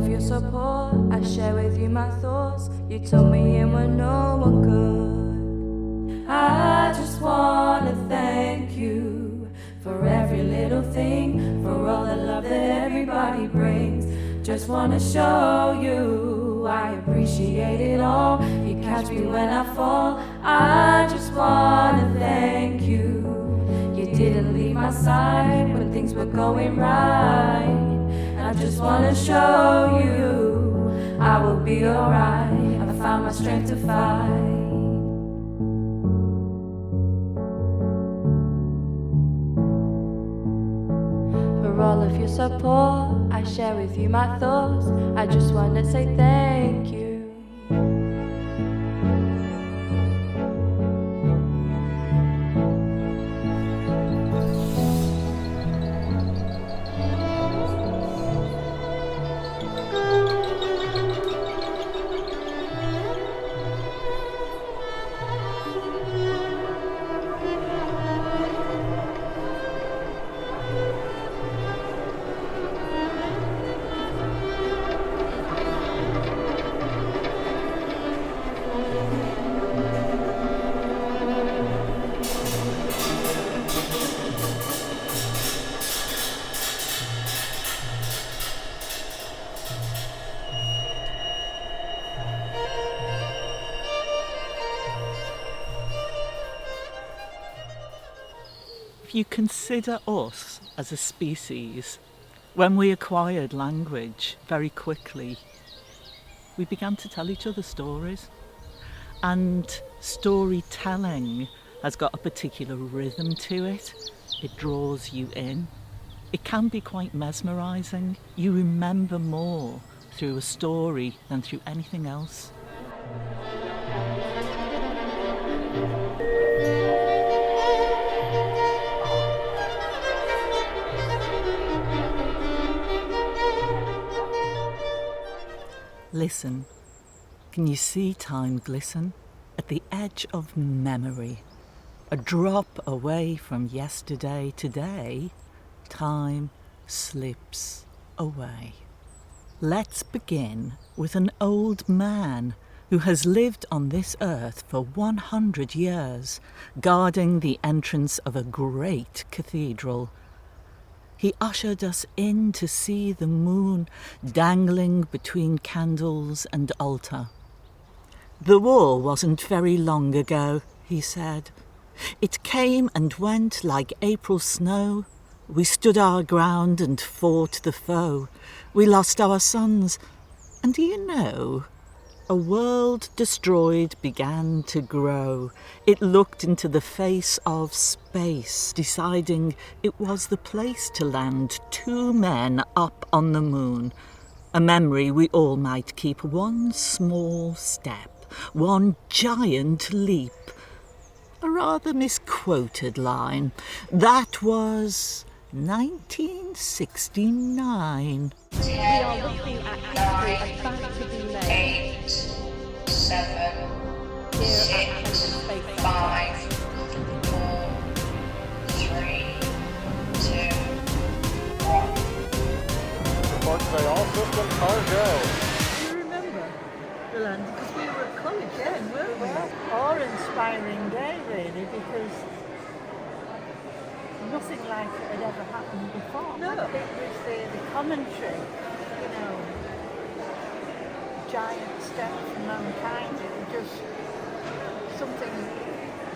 of your support, I share with you my thoughts. You told me in when no one could. I just wanna thank you for every little thing, for all the love that everybody brings. Just wanna show you I appreciate it all. You catch me when I fall. I just wanna thank you. You didn't leave my side when things were going right. And I just wanna show you I will be alright. I found my strength to fight. For all of your support, I share with you my thoughts. I just wanna say thank you. If you consider us as a species, when we acquired language very quickly, we began to tell each other stories. And storytelling has got a particular rhythm to it. It draws you in. It can be quite mesmerising. You remember more through a story than through anything else. Listen, can you see time glisten at the edge of memory? A drop away from yesterday, today, time slips away. Let's begin with an old man who has lived on this earth for 100 years, guarding the entrance of a great cathedral. He ushered us in to see the moon dangling between candles and altar. The war wasn't very long ago, he said. It came and went like April snow. We stood our ground and fought the foe. We lost our sons. And do you know, a world destroyed began to grow. It looked into the face of space, deciding it was the place to land 2 men up on the moon. A memory we all might keep. One small step, one giant leap. A rather misquoted line. That was 1969. We are looking at history and back to be made. 8, 7, 6, 5, 4, 3, 2, 1. Report today, all systems are go. Do you remember the land? Because we were at college then, weren't we? Awe-inspiring day, really, because nothing like it had ever happened before. No. It was the commentary, you know, giant step for mankind. It was just something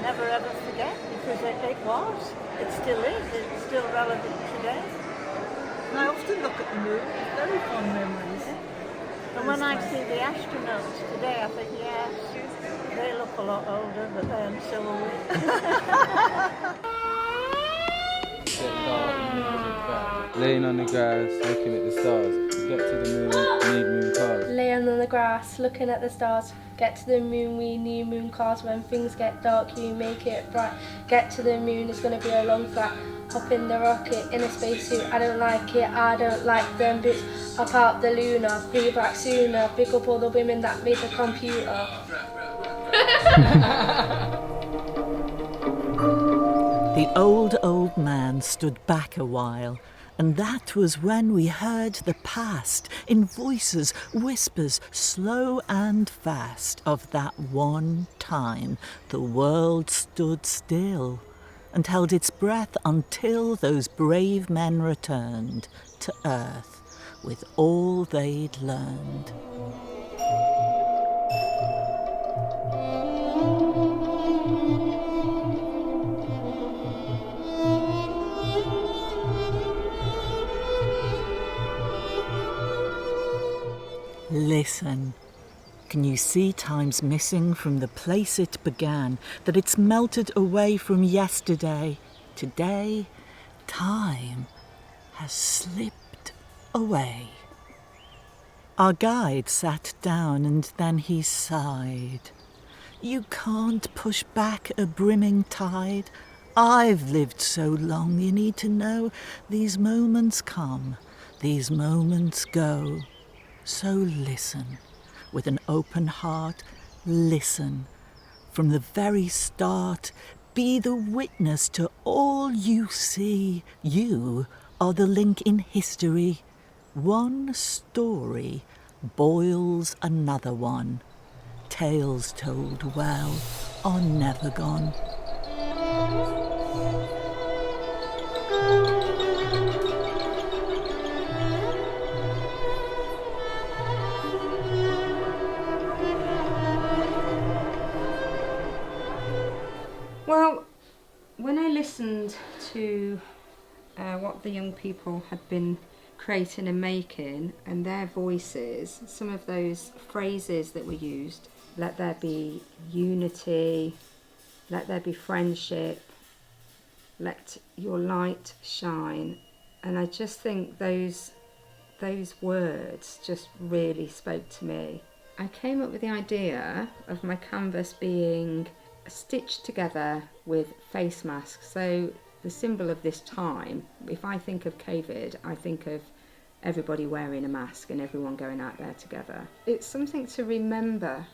never ever forget, because it was. It still is. It's still relevant today. And I often look at the moon, very fond memories. And when I see the astronauts today, I think, yes, they look a lot older, but then so are we. Laying on the grass, looking at the stars. To get to the moon, we need moon cars. Laying on the grass, looking at the stars. Get to the moon, we need moon cars. When things get dark, you make it bright. Get to the moon, it's gonna be a long flight. Hop in the rocket, in a spacesuit. I don't like it, I don't like them boots. Hop out the lunar, be back sooner. Pick up all the women that made the computer. The old man stood back a while And that was when we heard the past in voices, whispers, slow and fast, of that one time the world stood still and held its breath until those brave men returned to earth with all they'd learned. Listen. Can you see time's missing from the place it began, that it's melted away from yesterday? Today, time has slipped away. Our guide sat down and then he sighed. You can't push back a brimming tide. I've lived so long, you need to know, these moments come, these moments go. So listen, with an open heart, listen. From the very start, be the witness to all you see. You are the link in history. One story boils another one. Tales told well are never gone. Well, when I listened to what the young people had been creating and making, and their voices, some of those phrases that were used, let there be unity, let there be friendship, let your light shine, and I just think those words just really spoke to me. I came up with the idea of my canvas being stitched together with face masks. So the symbol of this time, if I think of COVID, I think of everybody wearing a mask and everyone going out there together. It's something to remember,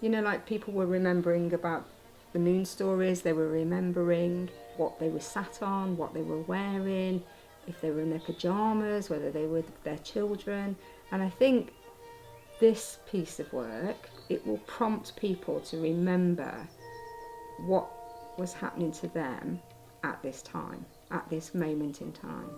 you know, like people were remembering about the moon stories, they were remembering what they were sat on, what they were wearing, if they were in their pyjamas, whether they were with their children. And I think this piece of work, it will prompt people to remember what was happening to them at this time, at this moment in time.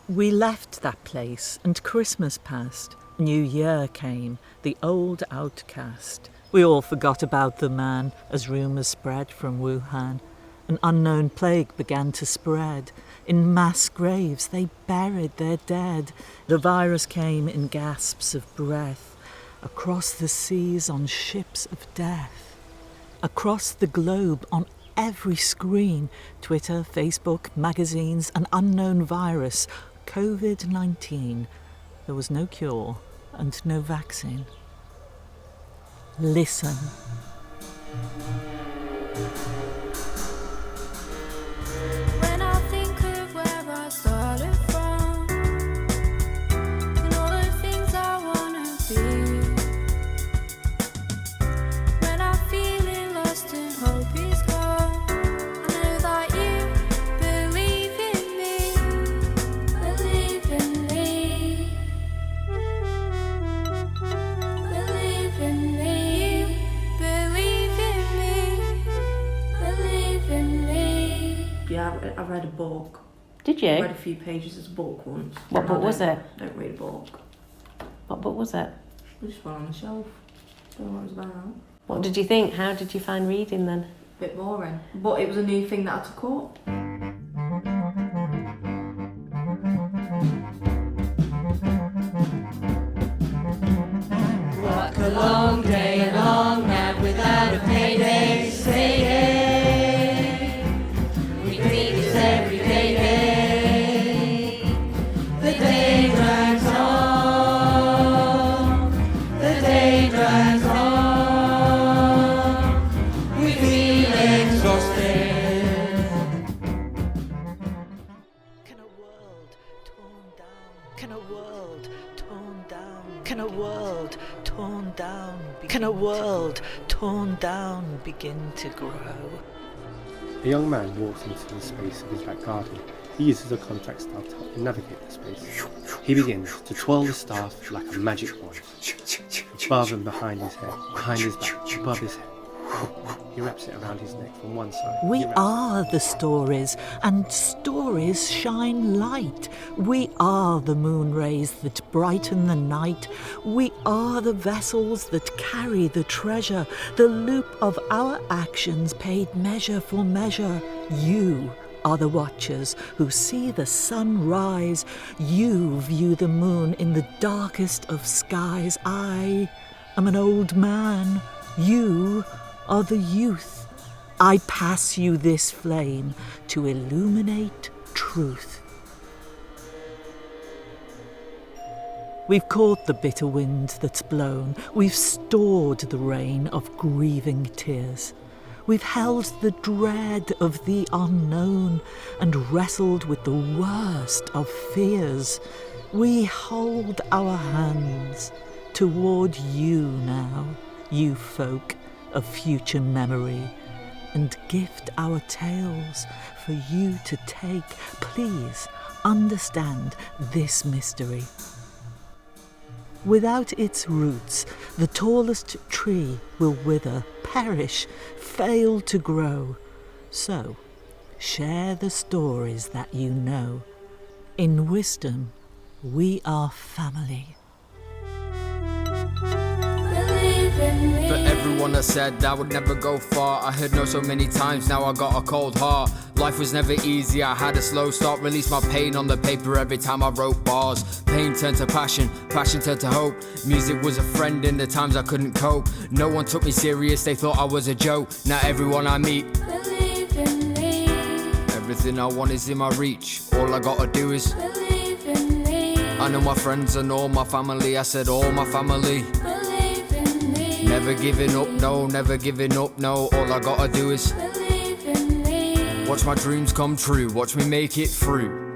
We left that place and Christmas passed. New Year came, the old outcast. We all forgot about the man as rumours spread from Wuhan. An unknown plague began to spread. In mass graves they buried their dead. The virus came in gasps of breath, across the seas on ships of death. Across the globe on every screen, Twitter, Facebook, magazines, an unknown virus, COVID-19. There was no cure and no vaccine. Listen. When I think of where I started from, and all the things I wanna be, when I'm feeling lost and hope is gone, I know that you believe in me, believe in me, believe in me. Yeah, I read a book. Did you? I read a few pages of a book once. What book was it? I don't read a book. What book was it? It just went on the shelf. Don't know what it was about. What did you think? How did you find reading then? A bit boring. But it was a new thing that I took up. Work a long day, a long night without a payday. Say yeah. We treat this everyday day. The day drags on. The day drags on. We feel exhausted. Can a world torn down begin to grow? A young man walks into the space of his back garden. He uses a contact staff to help him navigate the space. He begins to twirl the staff like a magic wand. Above and behind his head, behind his back, above his head. He wraps it around his neck from one side. We are the stories, and stories shine light. We are the moon rays that brighten the night. We are the vessels that carry the treasure, the loop of our actions paid measure for measure. You are the watchers who see the sun rise. You view the moon in the darkest of skies. I am an old man. You are the youth. I pass you this flame to illuminate truth. We've caught the bitter wind that's blown. We've stored the rain of grieving tears. We've held the dread of the unknown and wrestled with the worst of fears. We hold our hands toward you now, you folk of future memory, and gift our tales for you to take. Please understand this mystery. Without its roots, the tallest tree will wither, perish, fail to grow. So, share the stories that you know. In wisdom, we are family. For everyone that said I would never go far, I heard no so many times, now I got a cold heart. Life was never easy, I had a slow start, released my pain on the paper every time I wrote bars. Pain turned to passion, passion turned to hope. Music was a friend in the times I couldn't cope. No one took me serious, they thought I was a joke. Now everyone I meet believe in me. Everything I want is in my reach, all I gotta do is believe in me. I know my friends and all my family, I said all my family. Never giving up, no, never giving up, no. All I gotta do is believe in me. Watch my dreams come true, watch me make it through.